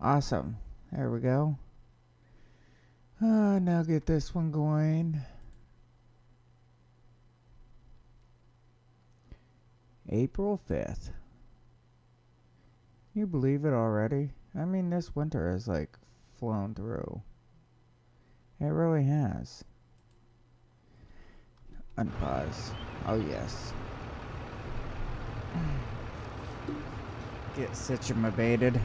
Awesome. There we go. Now get this one going. April 5th. You believe it already? I mean, this winter has like flown through. It really has. Unpause. Oh, yes. Get situated.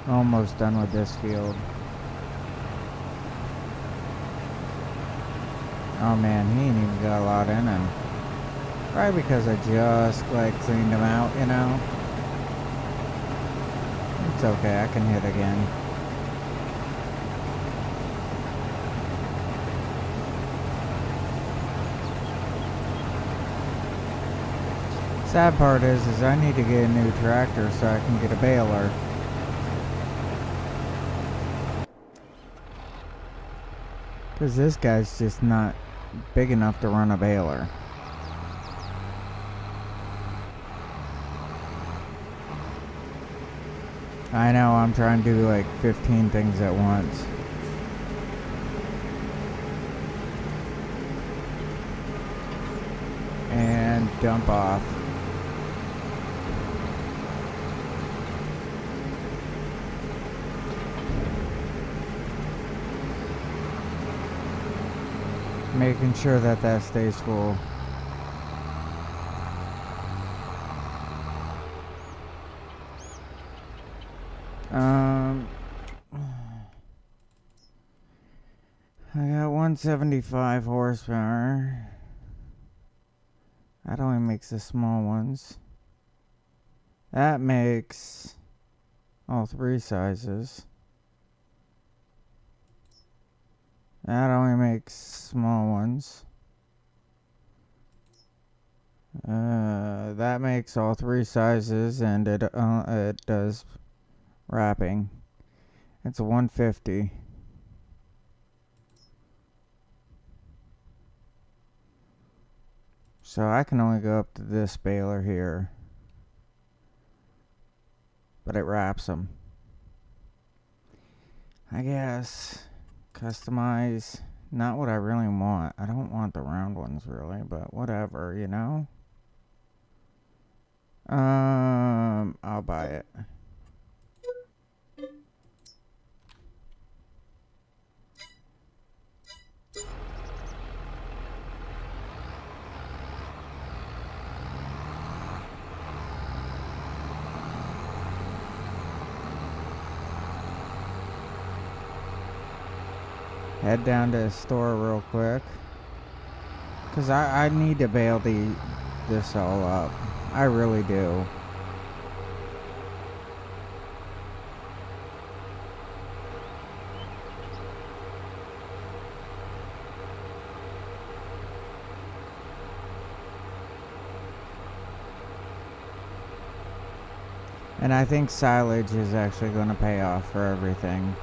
Almost done with this field. Oh man, he ain't even got a lot in him. Probably because I just like cleaned him out, you know. It's okay, I can hit again. Sad part is I need to get a new tractor so I can get a baler. Because this guy's just not big enough to run a baler. I know, I'm trying to do like 15 things at once. And dump off. Making sure that that stays full. I got 175 horsepower. That only makes the small ones. That makes all three sizes. That only makes small ones. That makes all three sizes, and it does wrapping. It's a 150. So I can only go up to this baler here, but it wraps them. I guess customize, not what I really want. I don't want the round ones really, but whatever, you know. I'll buy it. Head down to the store real quick, cause I need to bale this all up. I really do. And I think silage is actually going to pay off for everything.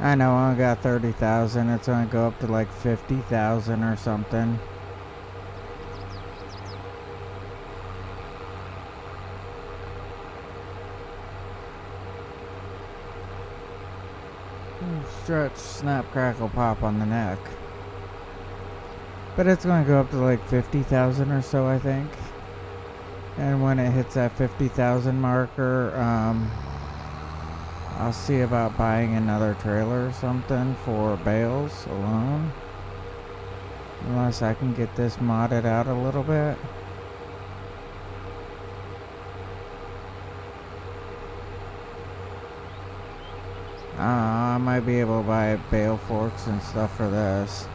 I know I only got 30,000. It's going to go up to like 50,000 or something. Stretch, snap, crackle, pop on the neck. But it's going to go up to like 50,000 or so, I think. And when it hits that 50,000 marker, I'll see about buying another trailer or something for bales alone. Unless I can get this modded out a little bit. I might be able to buy bale forks and stuff for this.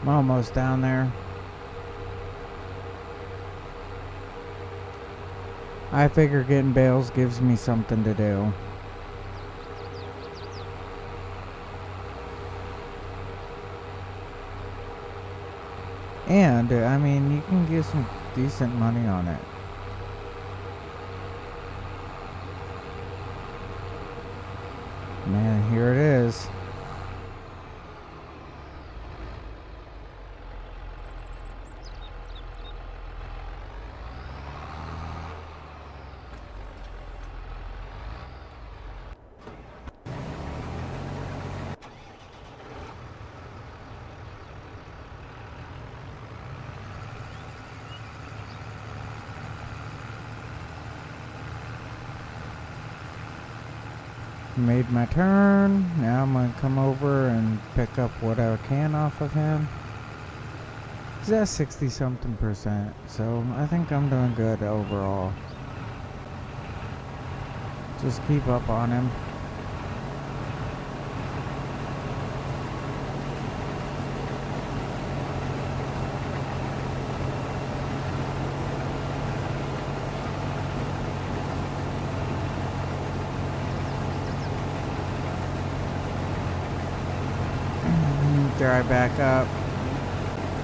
I'm almost down there. I figure getting bales gives me something to do. And, I mean, you can get some decent money on it. Man, here it is. Made my turn. Now I'm gonna come over and pick up what I can off of him. He's at 60 something %, so I think I'm doing good overall. Just keep up on him. Drive back up,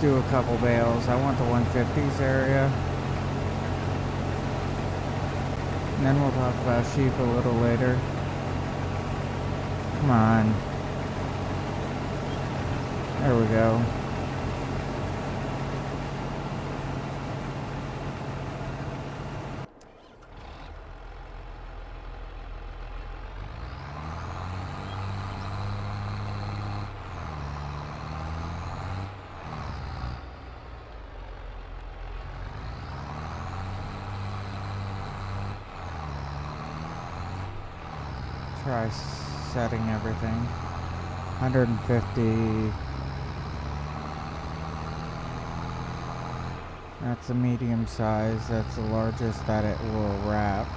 do a couple bales. I want the 150s area. And then we'll talk about sheep a little later. Come on. There we go. Try setting everything. 150. That's a medium size. That's the largest that it will wrap.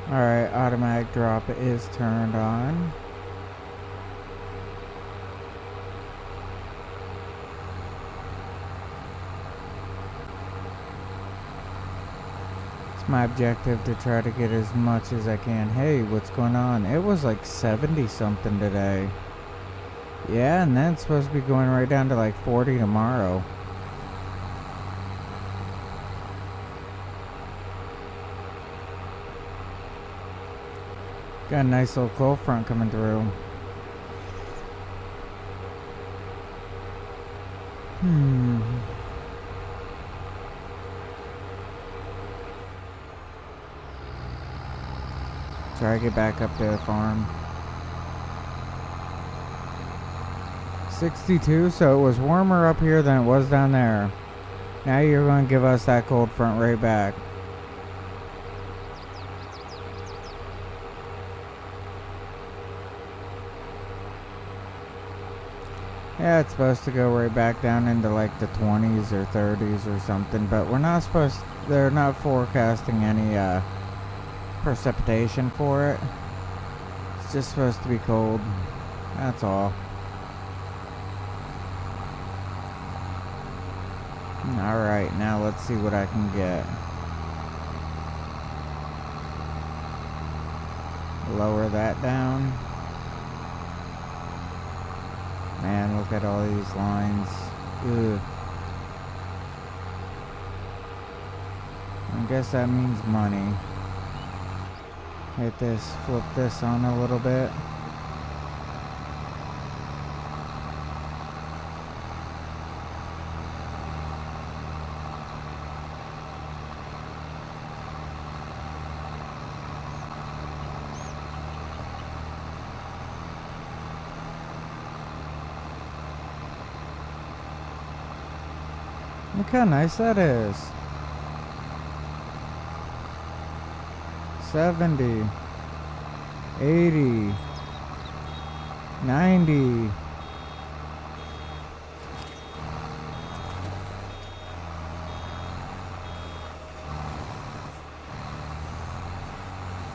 Alright, automatic drop is turned on. My objective to try to get as much as I can. Hey, what's going on? It was like 70 something today. Yeah, and then it's supposed to be going right down to like 40 tomorrow. Got a nice little cold front coming through. Try to get back up to the farm. 62, so it was warmer up here than it was down there. Now you're going to give us that cold front right back. Yeah, it's supposed to go right back down into like the 20s or 30s or something, but we're not supposed, they're not forecasting any precipitation for it. It's just supposed to be cold. That's all. Alright, now let's see what I can get. Lower that down. Man, look at all these lines. Ugh. I guess that means money. Hit this, flip this on a little bit. Look how nice that is. 70, 80, 90.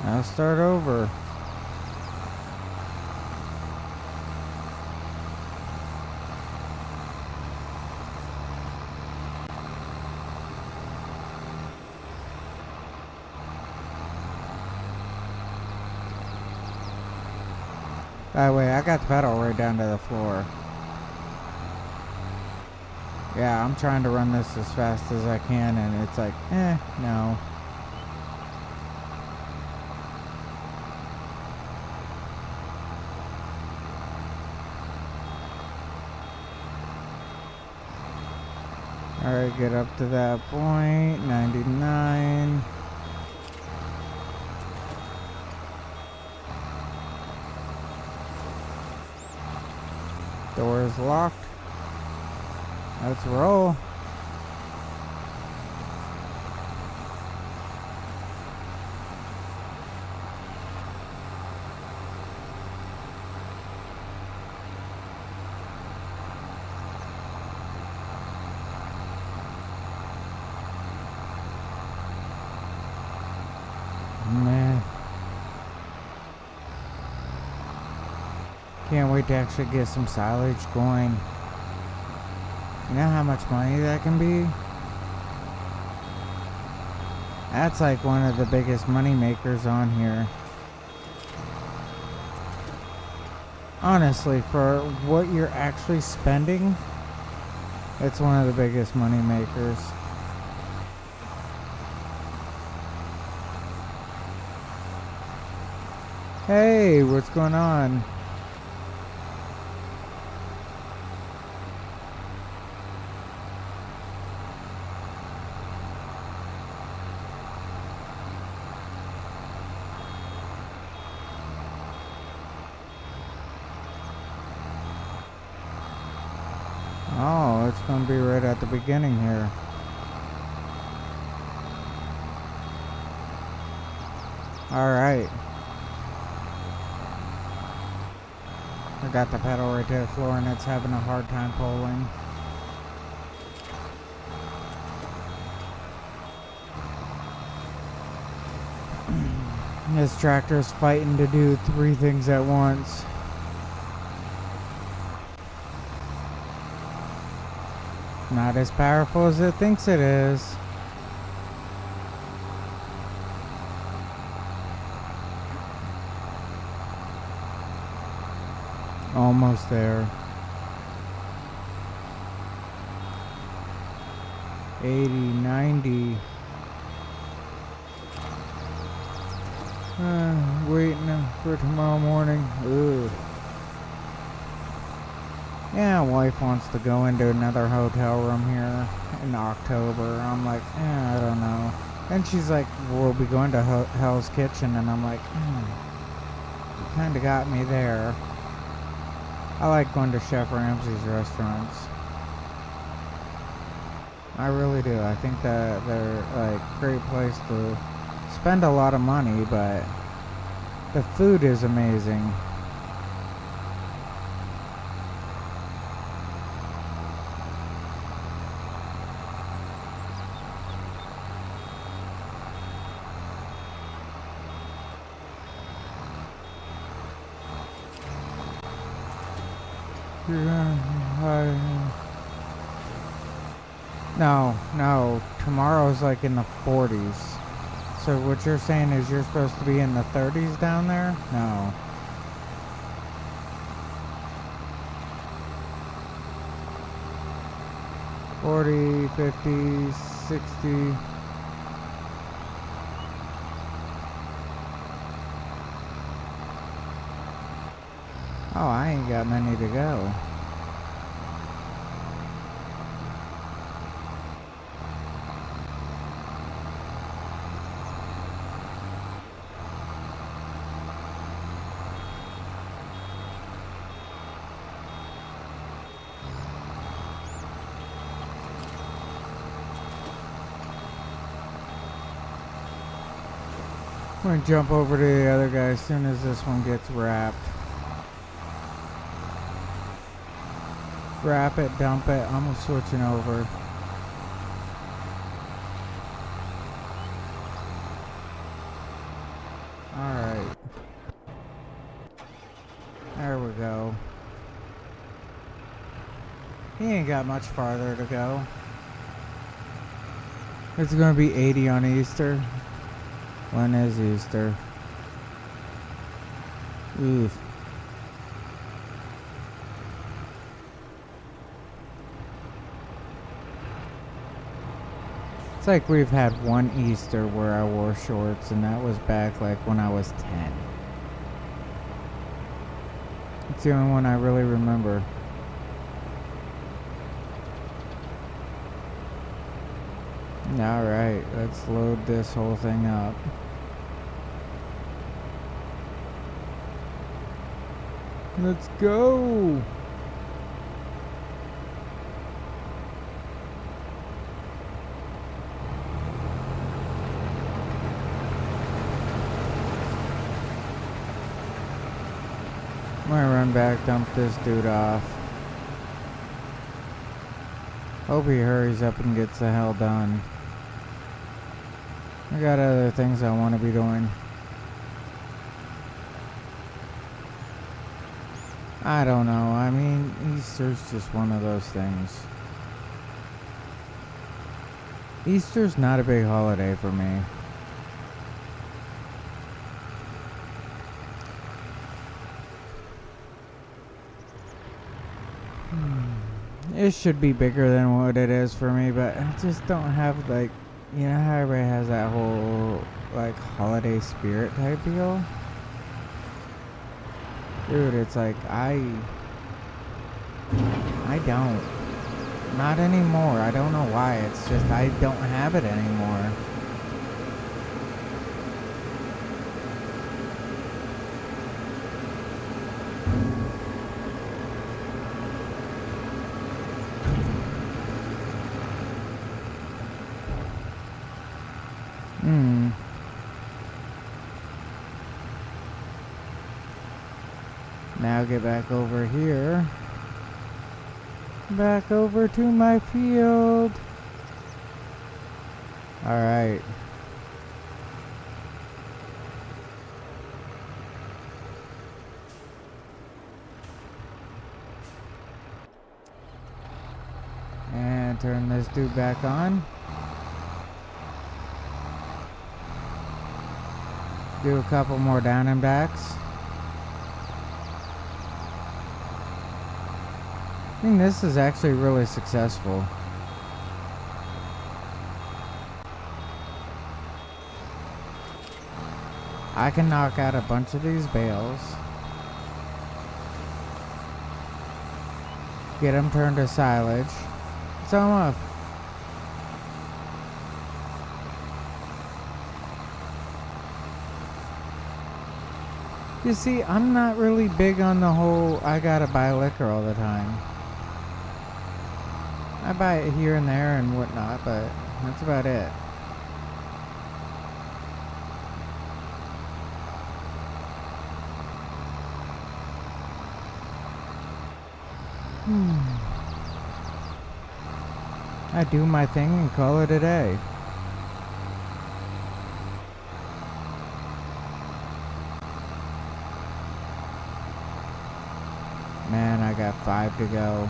I'll start over. By the way, I got the pedal right down to the floor. Yeah, I'm trying to run this as fast as I can, and it's like, no. Alright, get up to that point. 99. Door is locked. Let's roll. Man. Can't wait to actually get some silage going. You know how much money that can be? That's like one of the biggest money makers on here. Honestly, for what you're actually spending, it's one of the biggest money makers. Hey, what's going on? Oh, it's going to be right at the beginning here. Alright. I got the pedal right to the floor and it's having a hard time pulling. This tractor's fighting to do 3 things at once. Not as powerful as it thinks it is. Almost there. 80, 90. Waiting for tomorrow morning. Ugh. Yeah, wife wants to go into another hotel room here in October. I'm like, I don't know. And she's like, we'll be going to Hell's Kitchen. And I'm like, you kind of got me there. I like going to Chef Ramsay's restaurants. I really do. I think that they're like great place to spend a lot of money, but the food is amazing. No, tomorrow's like in the 40s. So what you're saying is you're supposed to be in the 30s down there? No. $40, $50, $60. Oh, I ain't got many to go. I'm gonna jump over to the other guy as soon as this one gets wrapped. Wrap it, dump it. I'm switching over. Alright. There we go. He ain't got much farther to go. It's gonna be 80 on Easter. When is Easter? Oof. It's like we've had one Easter where I wore shorts, and that was back like when I was 10. It's the only one I really remember. Alright, let's load this whole thing up. Let's go! I'm gonna run back, dump this dude off. Hope he hurries up and gets the hell done. I got other things I want to be doing. I don't know. I mean, Easter's just one of those things. Easter's not a big holiday for me. It should be bigger than what it is for me, but I just don't have, like, you know how everybody has that whole, like, holiday spirit type deal? Dude, it's like, I don't. Not anymore. I don't know why. It's just, I don't have it anymore. Now get back over here. Back over to my field. Alright. And turn this dude back on. Do a couple more down and backs. I think this is actually really successful. I can knock out a bunch of these bales. Get them turned to silage. Sell them off. You see, I'm not really big on the whole I gotta buy liquor all the time. I buy it here and there and whatnot, but that's about it. I do my thing and call it a day. Man, I got 5 to go.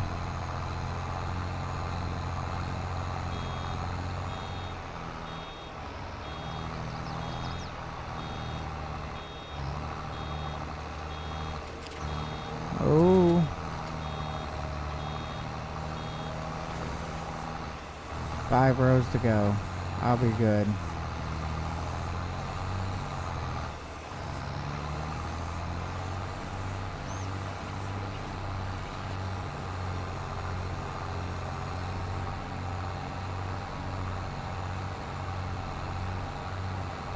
Oh. 5 rows to go. I'll be good.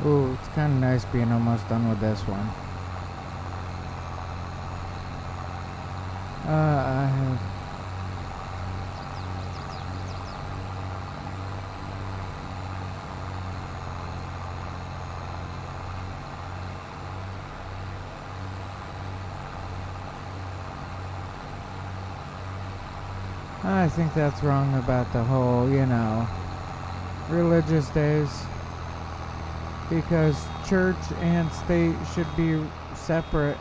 Ooh, it's kind of nice being almost done with this one. I have... I think that's wrong about the whole, religious days. Because church and state should be separate.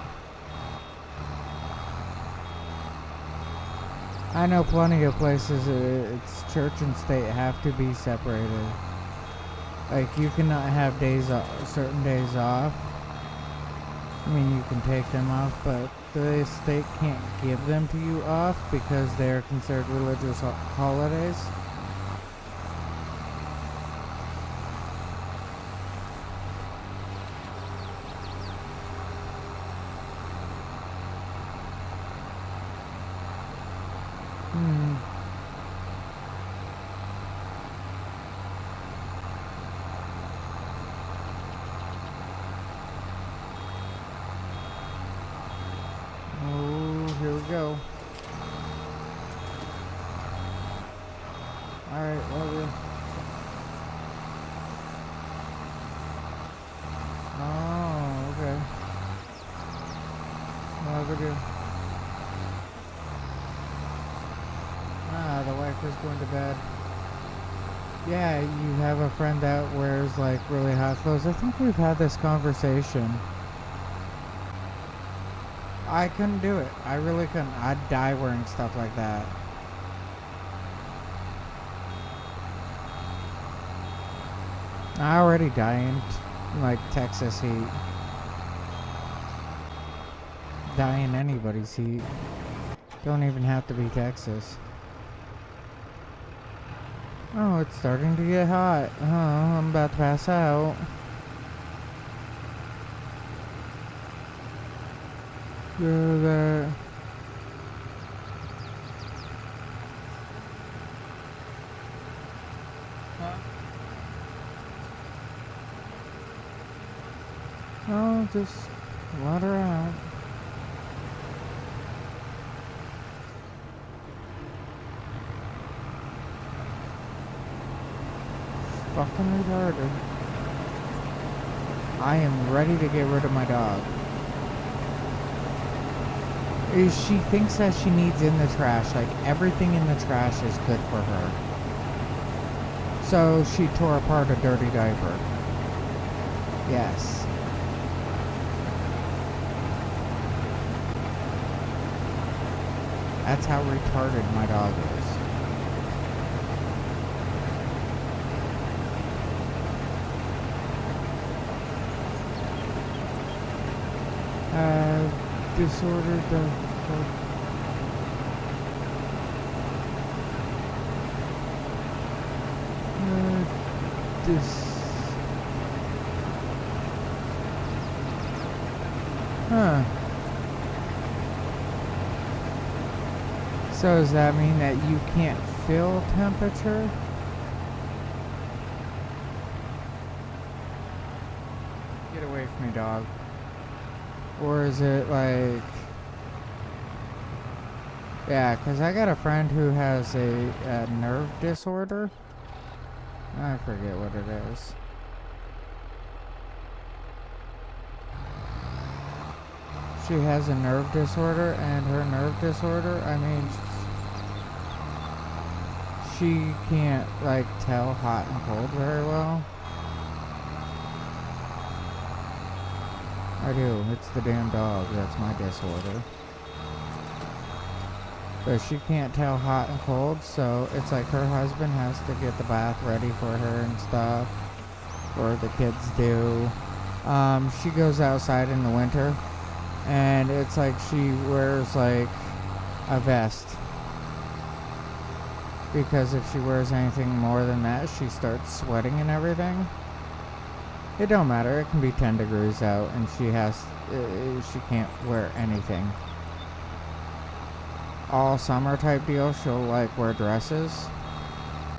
I know plenty of places it's church and state have to be separated. Like, you cannot have certain days off. I mean, you can take them off, but the state can't give them to you off because they're considered religious holidays. Oh, here we go. Alright, love you. Oh, okay. Love you. The wife is going to bed. Yeah, you have a friend that wears like really hot clothes. I think we've had this conversation. I couldn't do it. I really couldn't. I'd die wearing stuff like that. I already die in like Texas heat. Die in anybody's heat. Don't even have to be Texas. Oh, it's starting to get hot. Oh, I'm about to pass out. Go there. Oh, just let her out. Fucking retarded. I am ready to get rid of my dog. She thinks that she needs in the trash. Like, everything in the trash is good for her. So she tore apart a dirty diaper. Yes. That's how retarded my dog is. Disordered So does that mean that you can't feel temperature? Get away from me, dog. Or is it like... Yeah, because I got a friend who has a nerve disorder. I forget what it is. She has a nerve disorder, and her nerve disorder, I mean, she can't, like, tell hot and cold very well. I do. It's the damn dog. That's my disorder. But she can't tell hot and cold, so it's like her husband has to get the bath ready for her and stuff. Or the kids do. She goes outside in the winter, and it's like she wears like a vest. Because if she wears anything more than that, she starts sweating and everything. It don't matter. It can be 10 degrees out, and she can't wear anything. All summer type deal, she'll like wear dresses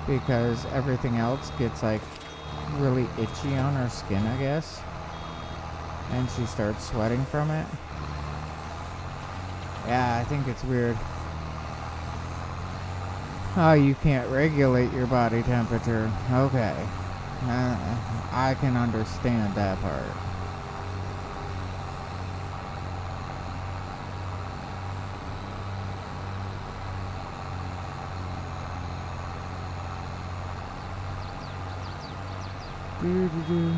because everything else gets like really itchy on her skin, I guess, and she starts sweating from it. Yeah, I think it's weird. Oh, you can't regulate your body temperature. Okay. I can understand that part. Doo-doo-doo.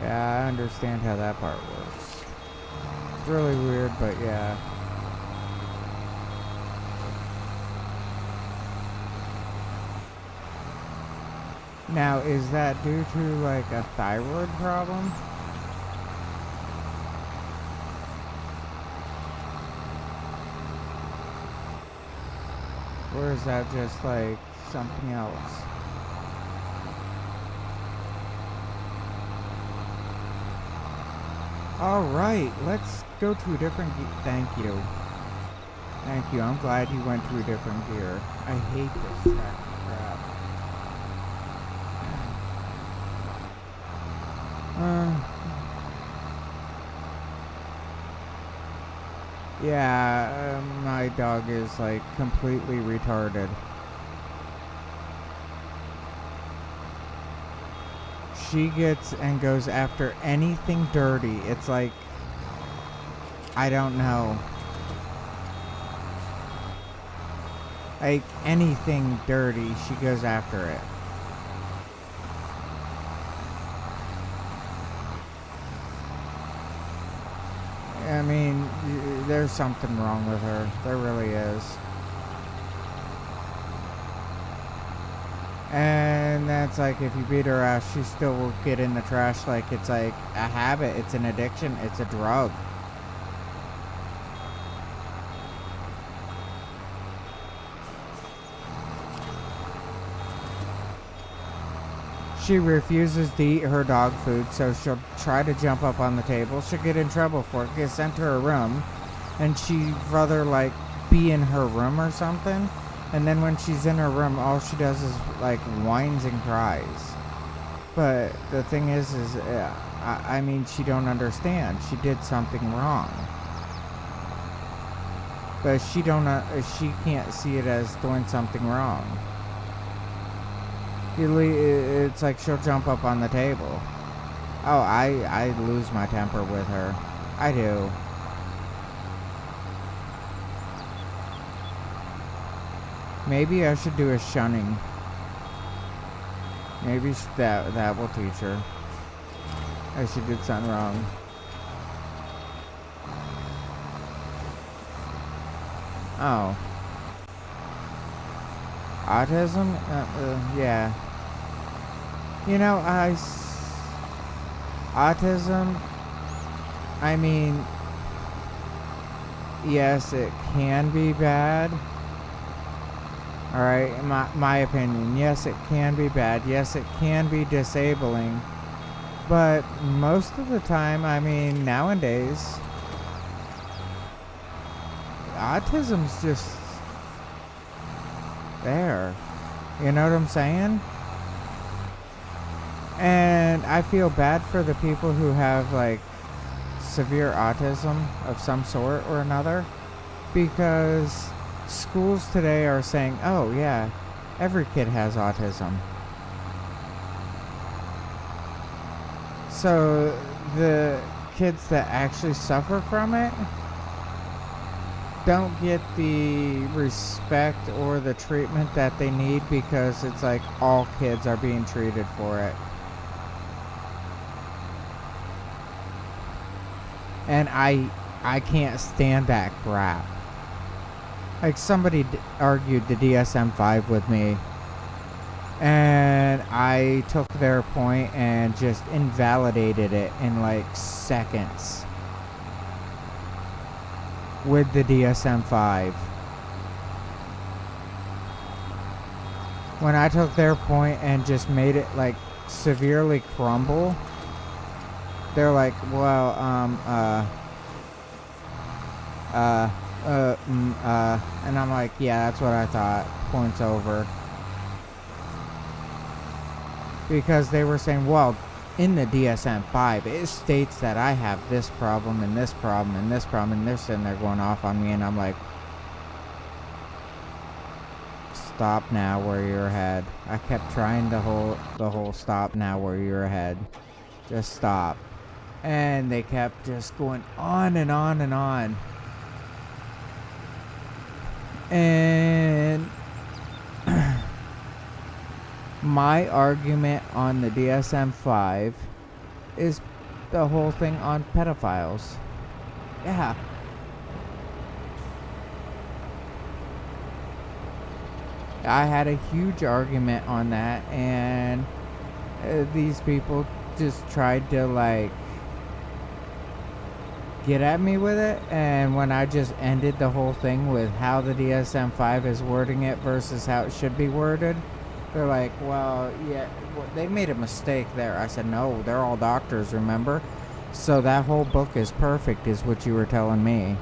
Yeah, I understand how that part works. It's really weird, but yeah. Now, is that due to like a thyroid problem? Or is that just like something else? Alright, let's go to a different thank you. Thank you, I'm glad you went to a different gear. I hate this track crap. Yeah, my dog is like completely retarded. She gets and goes after anything dirty. It's like, I don't know. Like anything dirty, she goes after it. I mean, there's something wrong with her. There really is. And that's like, if you beat her ass, she still will get in the trash like it's like a habit. It's an addiction. It's a drug. She refuses to eat her dog food, so she'll try to jump up on the table. She'll get in trouble for it, get sent to her room, and she'd rather like be in her room or something. And then when she's in her room, all she does is like whines and cries. But the thing is I mean, she don't understand. She did something wrong, but she can't see it as doing something wrong. It's like she'll jump up on the table. Oh, I lose my temper with her. I do. Maybe I should do a shunning. Maybe that will teach her. She did something wrong. Oh. Autism? Yeah. You know, autism, I mean, yes, it can be bad. Alright, my opinion. Yes, it can be bad. Yes, it can be disabling. But most of the time, I mean, nowadays, autism's just there. You know what I'm saying? And I feel bad for the people who have like severe autism of some sort or another, because schools today are saying, oh yeah, every kid has autism. So the kids that actually suffer from it don't get the respect or the treatment that they need, because it's like all kids are being treated for it. And I can't stand that crap. Like, somebody argued the DSM-5 with me, and I took their point and just invalidated it in like seconds with the DSM-5. When I took their point and just made it like severely crumble, they're like, well, and I'm like, yeah, that's what I thought. Points over. Because they were saying, well, in the DSM-5, it states that I have this problem and this problem and this problem, and they're sitting there going off on me, and I'm like, stop now where you're ahead. I kept trying the whole stop now where you're ahead. Just stop. And they kept just going on and on and on. And My argument on the DSM-5 is the whole thing on pedophiles. Yeah. I had a huge argument on that, and these people just tried to like get at me with it, and when I just ended the whole thing with how the DSM-5 is wording it versus how it should be worded, they're like, well, yeah, they made a mistake there. I said, no, they're all doctors, remember? So that whole book is perfect, is what you were telling me.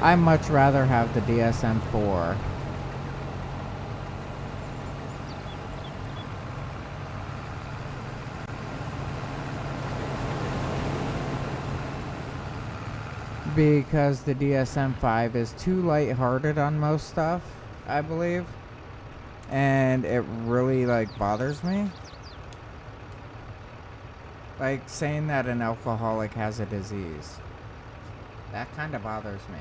I much rather have the DSM-4. Because the DSM-5 is too lighthearted on most stuff, I believe. And it really, like, bothers me. Like, saying that an alcoholic has a disease. That kind of bothers me.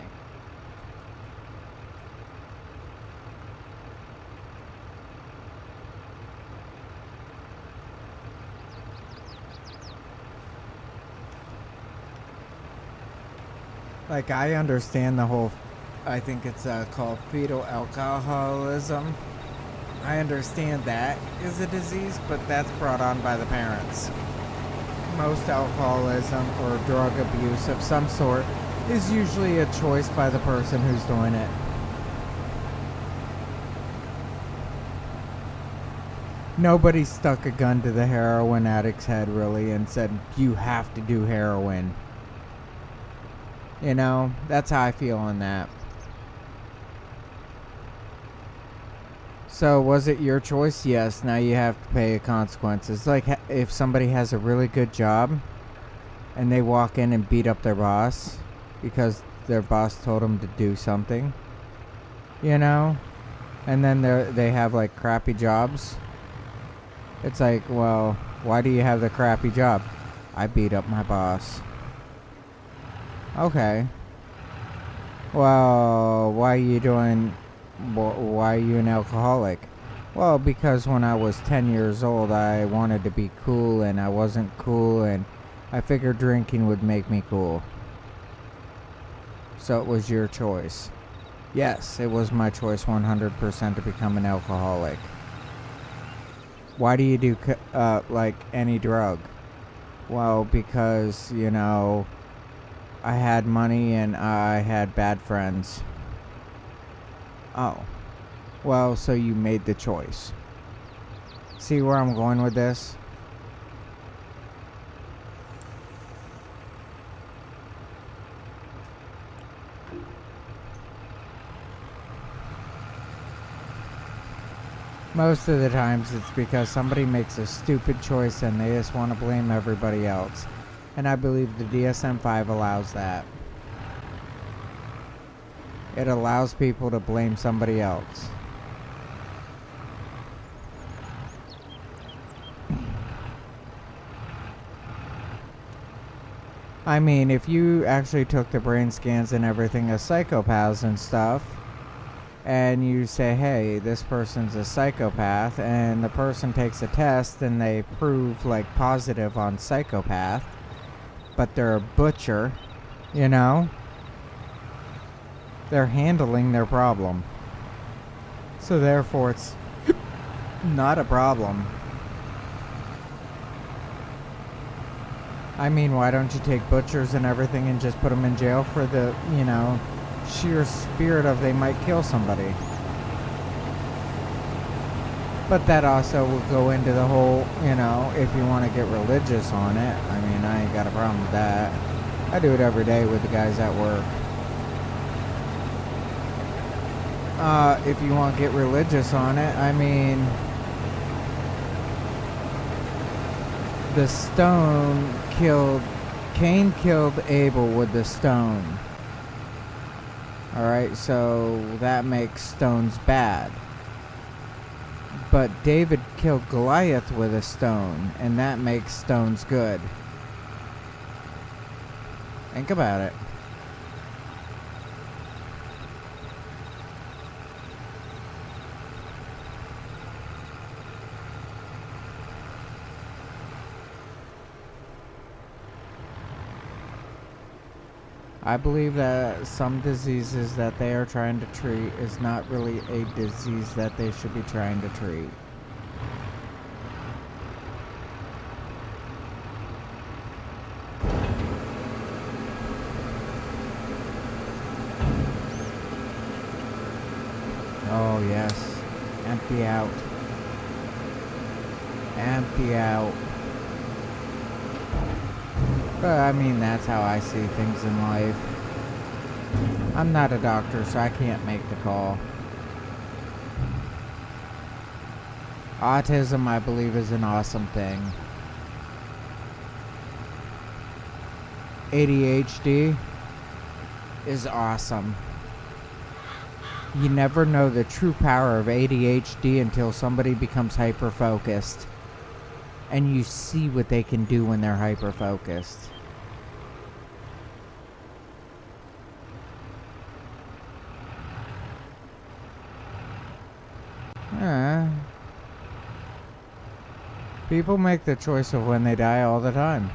Like, I understand the whole, I think it's called fetal alcoholism. I understand that is a disease, but that's brought on by the parents. Most alcoholism or drug abuse of some sort is usually a choice by the person who's doing it. Nobody stuck a gun to the heroin addict's head, really, and said, you have to do heroin. You know, that's how I feel on that. So, was it your choice? Yes, now you have to pay consequences. Like, if somebody has a really good job, and they walk in and beat up their boss, because their boss told them to do something, you know? And then they have, like, crappy jobs. It's like, well, why do you have the crappy job? I beat up my boss. Okay. Well, why are you an alcoholic? Well, because when I was 10 years old, I wanted to be cool, and I wasn't cool, and I figured drinking would make me cool. So it was your choice. Yes, it was my choice 100% to become an alcoholic. Why do you do, like, any drug? Well, because, you know, I had money and I had bad friends. Oh. Well, so you made the choice. See where I'm going with this? Most of the times it's because somebody makes a stupid choice and they just want to blame everybody else. And I believe the DSM-5 allows that. It allows people to blame somebody else. I mean, if you actually took the brain scans and everything of psychopaths and stuff, and you say, hey, this person's a psychopath, and the person takes a test and they prove, like, positive on psychopath, but they're a butcher, you know? They're handling their problem. So therefore it's not a problem. I mean, why don't you take butchers and everything and just put them in jail for the, you know, sheer spirit of they might kill somebody? But that also will go into the whole, you know, if you want to get religious on it. I mean, I ain't got a problem with that. I do it every day with the guys at work. If you want to get religious on it, I mean, Cain killed Abel with the stone. Alright, so that makes stones bad. But David killed Goliath with a stone, and that makes stones good. Think about it. I believe that some diseases that they are trying to treat is not really a disease that they should be trying to treat. Oh yes, empty out. Empty out. But I mean, that's how I see things in life. I'm not a doctor, so I can't make the call. Autism, I believe, is an awesome thing. ADHD is awesome. You never know the true power of ADHD until somebody becomes hyper-focused. And you see what they can do when they're hyper-focused. People make the choice of when they die all the time.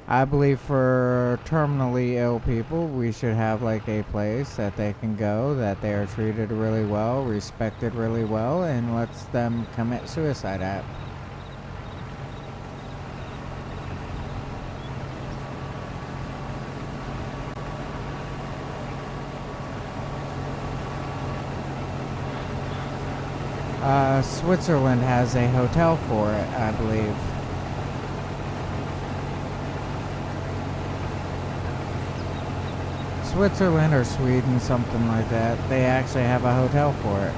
I believe for terminally ill people, we should have like a place that they can go, that they are treated really well, respected really well, and lets them commit suicide at. Switzerland has a hotel for it, I believe. Switzerland or Sweden, something like that. They actually have a hotel for it.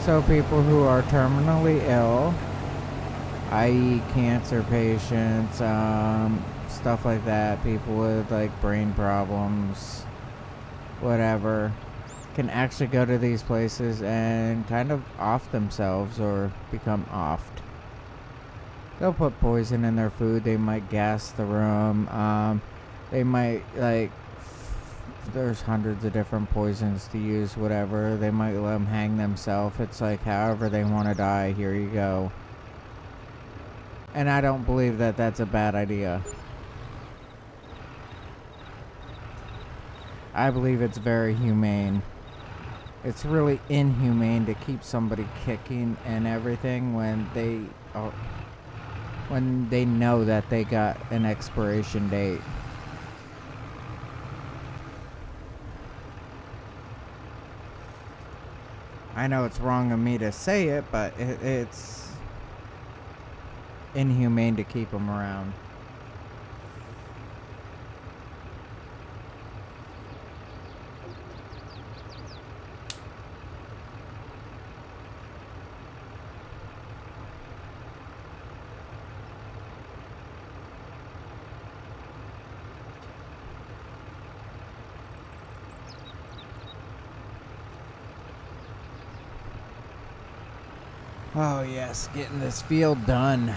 So people who are terminally ill, i.e. cancer patients, stuff like that, people with like brain problems, whatever, can actually go to these places and kind of off themselves or become offed. They'll put poison in their food, they might gas the room, they might like, there's hundreds of different poisons to use, whatever. They might let them hang themselves. It's like however they want to die, here you go. And I don't believe that that's a bad idea. I believe it's very humane. It's really inhumane to keep somebody kicking and everything when they know that they got an expiration date. I know it's wrong of me to say it, but it's inhumane to keep them around. Oh yes, getting this field done.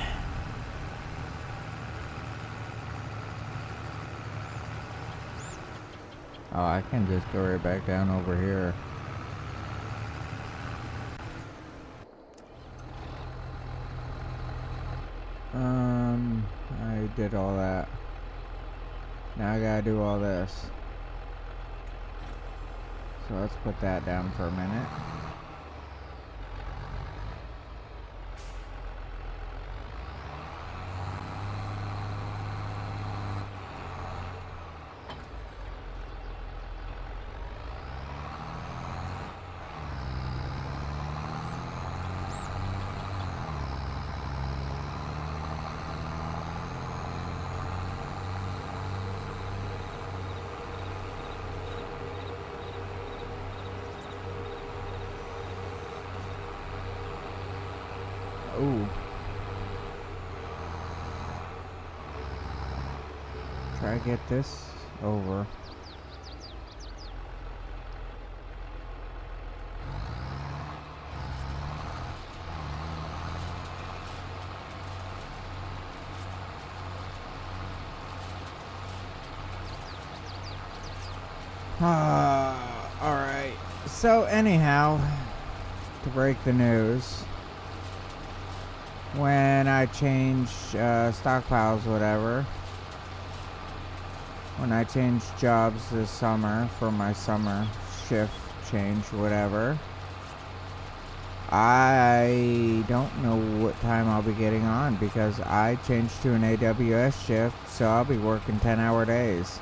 Oh, I can just go right back down over here. I did all that. Now I gotta do all this. So let's put that down for a minute. Ooh. Try to get this over. Alright. So anyhow, to break the news, when I change stockpiles, whatever, when I changed jobs this summer for my summer shift change, whatever, I don't know what time I'll be getting on because I changed to an AWS shift, so I'll be working 10-hour days.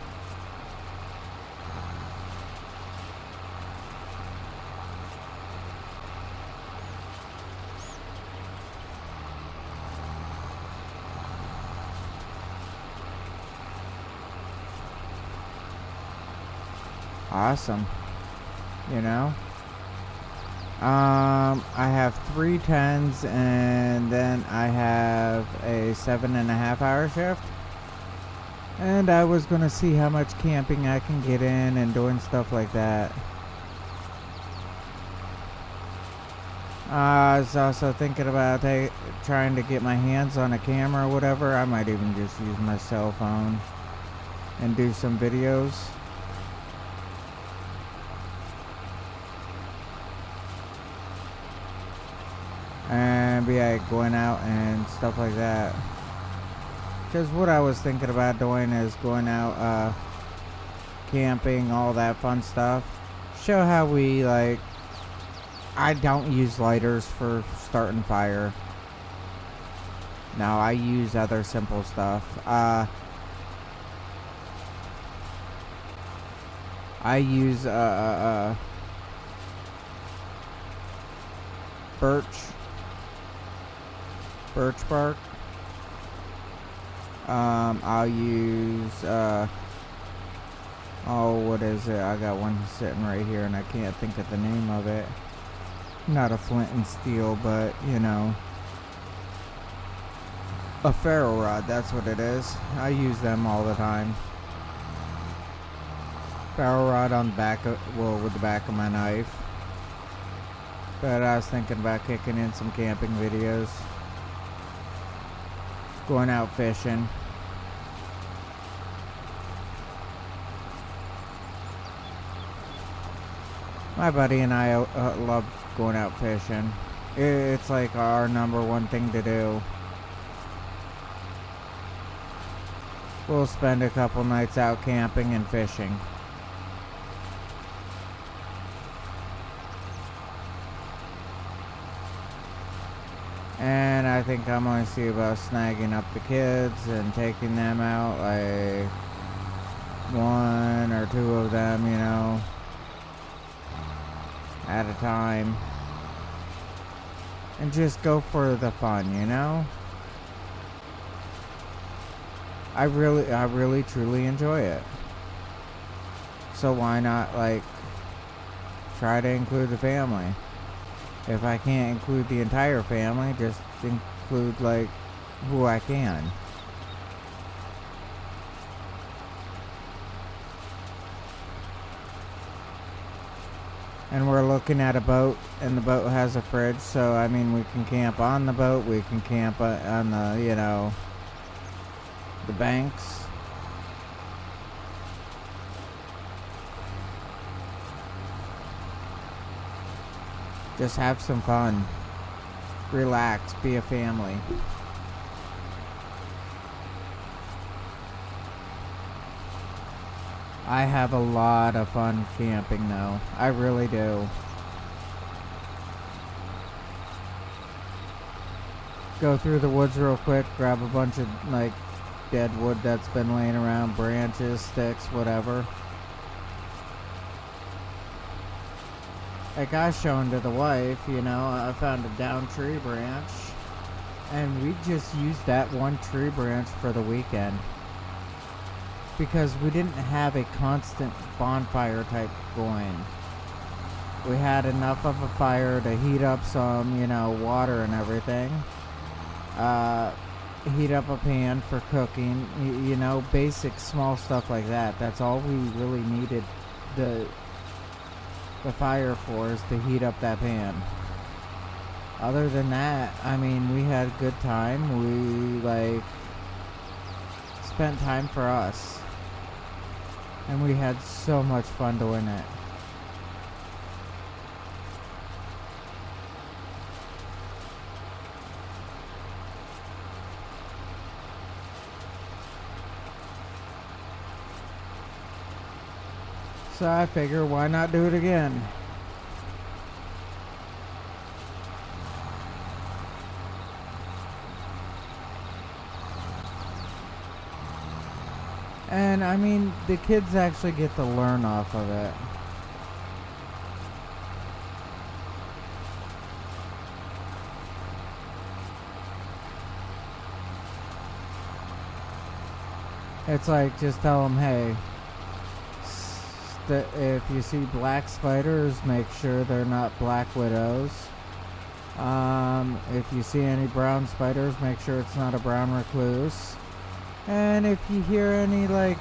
Awesome. You know? I have 3 10s and then I have a 7.5-hour shift. And I was gonna see how much camping I can get in and doing stuff like that. I was also thinking about trying to get my hands on a camera or whatever. I might even just use my cell phone and do some videos. And be like going out and stuff like that. Because what I was thinking about doing is going out camping, all that fun stuff. Show how we like. I don't use lighters for starting fire. No, I use other simple stuff. I use birch bark. I'll use what is it? I got one sitting right here and I can't think of the name of it. Not a flint and steel, but you know, a ferro rod, that's what it is. I use them all the time. Ferro rod on the back of, well, with the back of my knife. But I was thinking about kicking in some camping videos. Going out fishing. My buddy and I love going out fishing. It's like our number one thing to do. We'll spend a couple nights out camping and fishing. And I think I'm going to see about snagging up the kids and taking them out, like 1 or 2 of them, you know, at a time. And just go for the fun, you know? I really truly enjoy it. So why not, like, try to include the family? If I can't include the entire family, just include, like, who I can. And we're looking at a boat, and the boat has a fridge, so, I mean, we can camp on the boat, we can camp on the, you know, the banks. Just have some fun. Relax, be a family. I have a lot of fun camping though. I really do. Go through the woods real quick, grab a bunch of like dead wood that's been laying around, branches, sticks, whatever. Like I was showing to the wife, you know, I found a down tree branch and we just used that one tree branch for the weekend because we didn't have a constant bonfire type going. We had enough of a fire to heat up some, you know, water and everything. Heat up a pan for cooking, you know, basic small stuff like that. That's all we really needed the fire for, is to heat up that pan. Other than that, I mean, we had a good time. We like spent time for us and we had so much fun doing it. So I figure, why not do it again? And I mean, the kids actually get to learn off of it. It's like, just tell them, hey, if you see black spiders, make sure they're not black widows. If you see any brown spiders, make sure it's not a brown recluse. And if you hear any, like,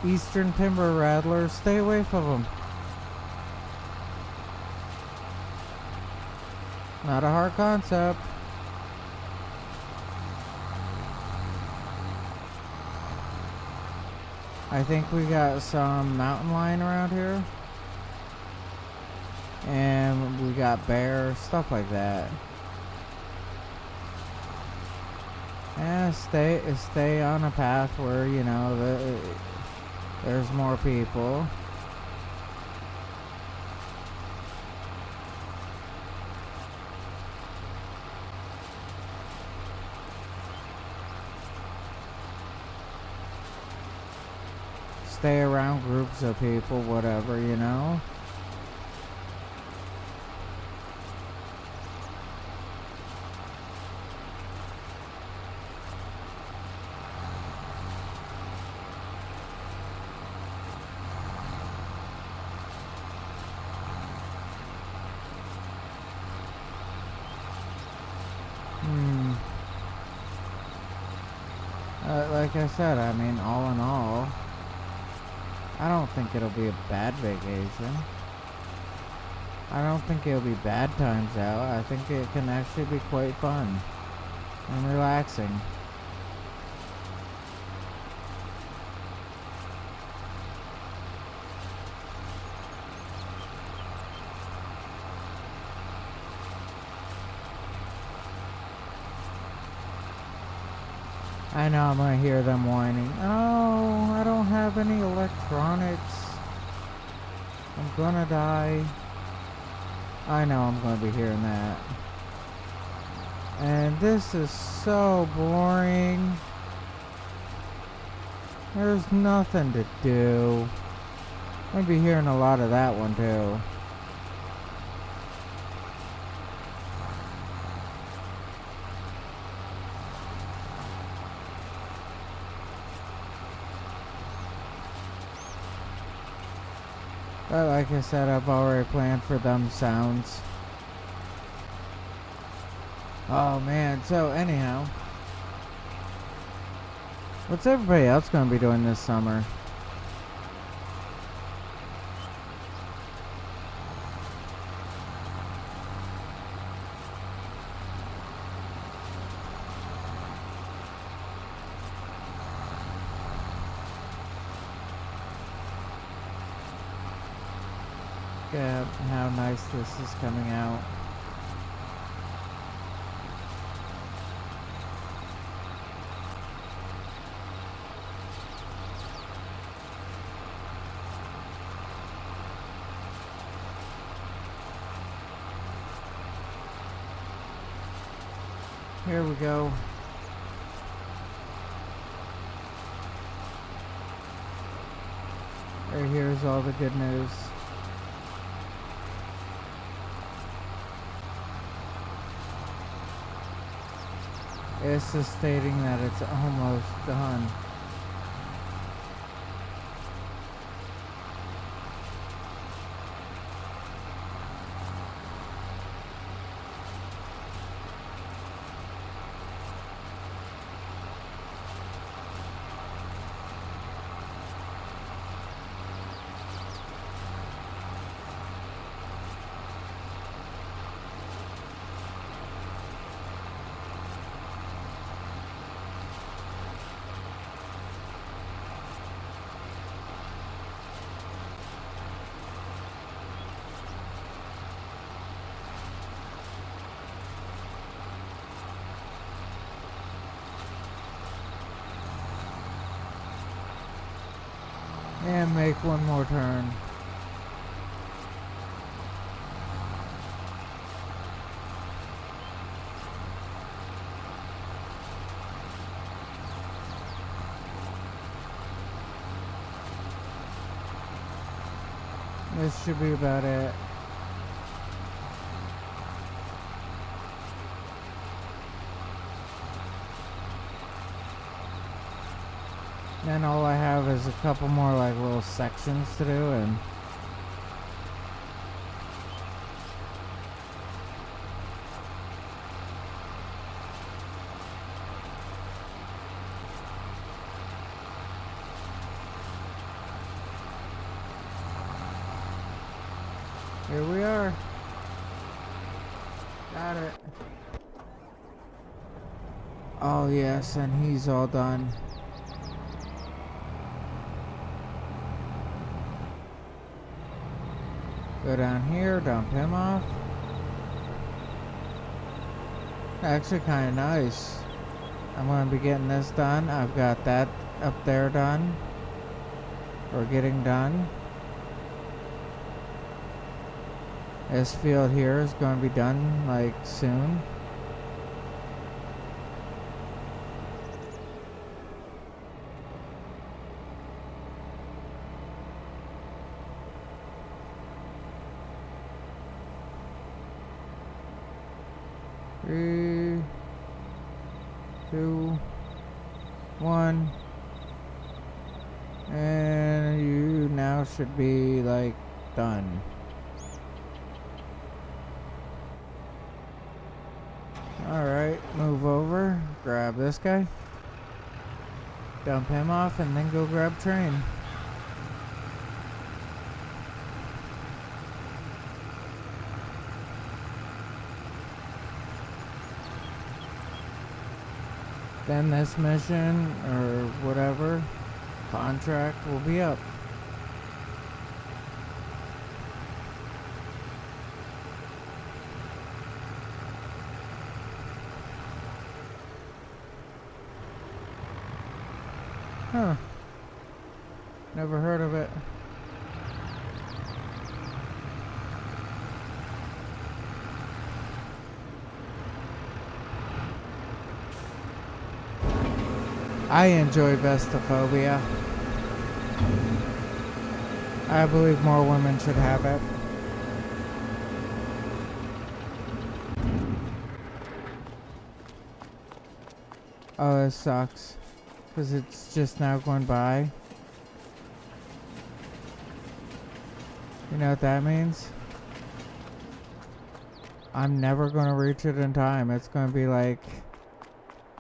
eastern timber rattlers, stay away from them. Not a hard concept. I think we got some mountain lion around here. And we got bear, stuff like that. Yeah, stay on a path where, you know, there's more people. Stay around groups of people, whatever, you know. Like I said, I mean, all in all, I don't think it'll be a bad vacation. I don't think it'll be bad times out. I think it can actually be quite fun and relaxing. I know I'm gonna hear them whining. Oh, I don't have any electronics. I'm gonna die. I know I'm gonna be hearing that. And this is so boring. There's nothing to do. I'm gonna be hearing a lot of that one too. But like I said, I've already planned for them sounds. Oh man, so anyhow, what's everybody else gonna be doing this summer? Look at how nice this is coming out. Here we go. Right here's all the good news. It's just stating that it's almost done. And make one more turn. This should be about it. Then all I have is a couple more like little sections to do, and here we are. Got it. Oh yes, and he's all done. Go down here, dump him off. Actually kind of nice. I'm going to be getting this done. I've got that up there done. Or getting done. This field here is going to be done like soon. Three, two, one, and you now should be like done. Alright, move over, grab this guy, dump him off, and then go grab train. Then this mission, or whatever, contract will be up. Huh. Never heard of it. I enjoy Vestophobia. I believe more women should have it. Oh, this sucks. Because it's just now going by. You know what that means? I'm never going to reach it in time. It's going to be like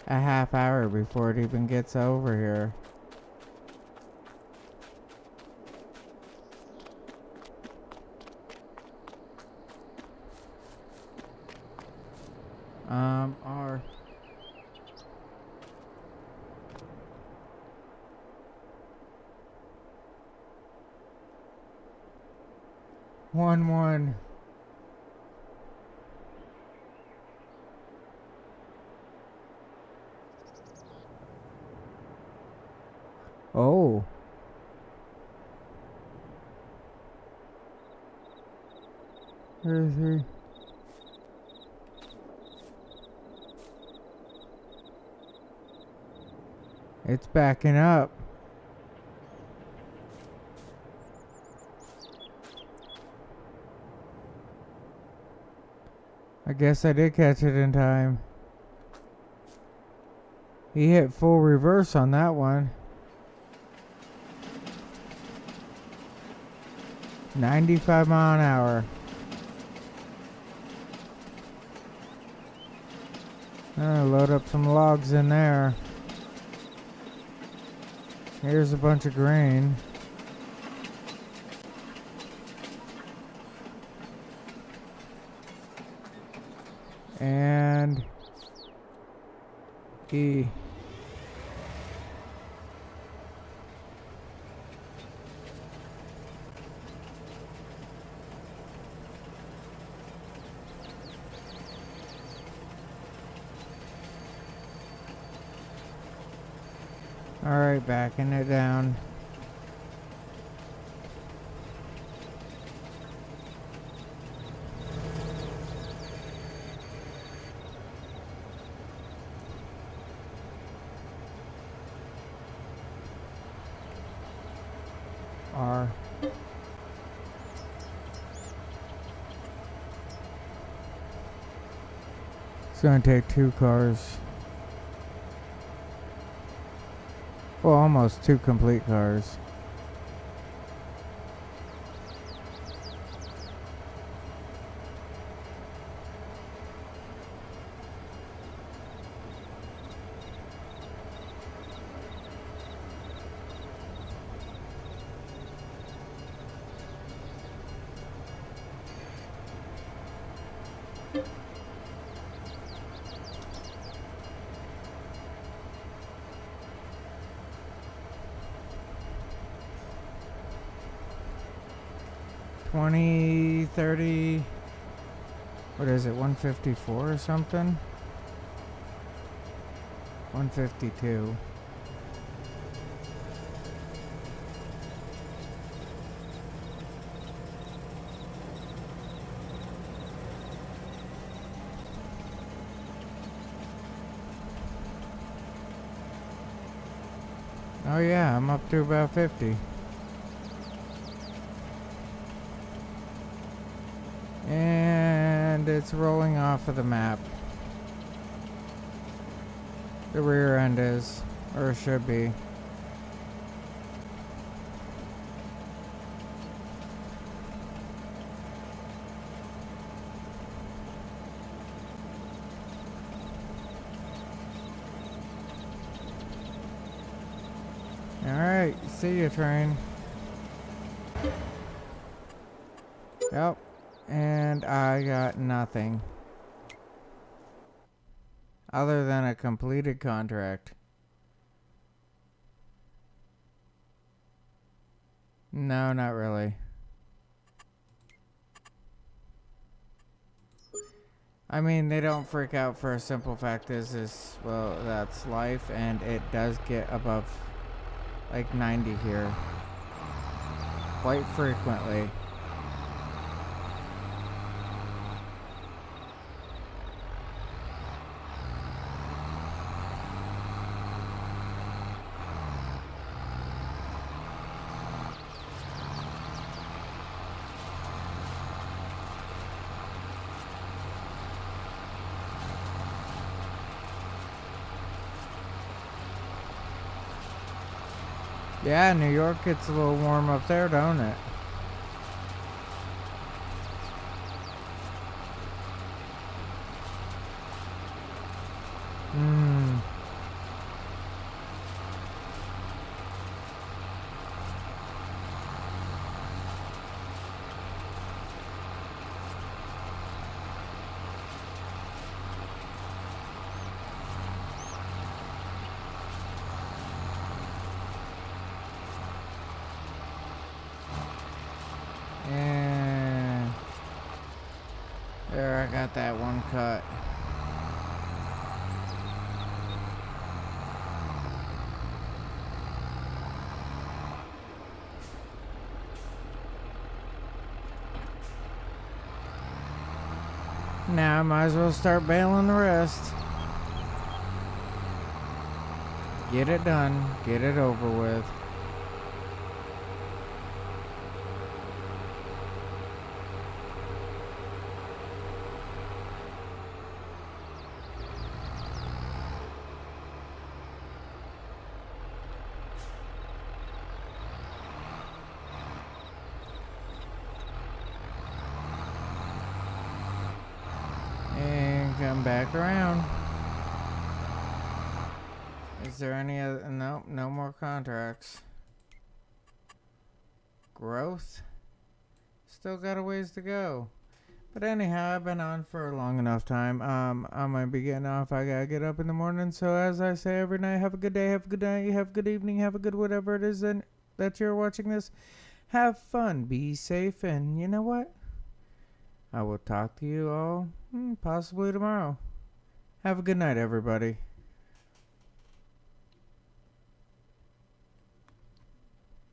a half hour before it even gets over here. R. One. Oh. Where is he? It's backing up. I guess I did catch it in time. He hit full reverse on that one. 95 mile an hour. I'm gonna load up some logs in there. Here's a bunch of grain. And E. Alright, backing it down. R. gonna take 2 cars. Well, almost 2 complete cars. $20, $30, what is it, 154 or something? 152. Oh yeah, I'm up to about 50. And it's rolling off of the map. The rear end is, or it should be. Alright, see you, train. Yep. And I got nothing. Other than a completed contract. No, not really. I mean, they don't freak out for a simple fact is, well, that's life, and it does get above, like, 90 here. Quite frequently. Yeah, New York gets a little warm up there, don't it? Hmm. And there, I got that one cut. Now I might as well start bailing the rest. Get it done. Get it over with. And come back around. Is there any other? Nope, no more contracts. Growth? Still got a ways to go. But anyhow, I've been on for a long enough time. I'm gonna be getting off. I gotta get up in the morning. So as I say every night, have a good day, have a good night, have a good evening, have a good whatever it is that you're watching this. Have fun, be safe, and you know what? I will talk to you all possibly tomorrow. Have a good night, everybody.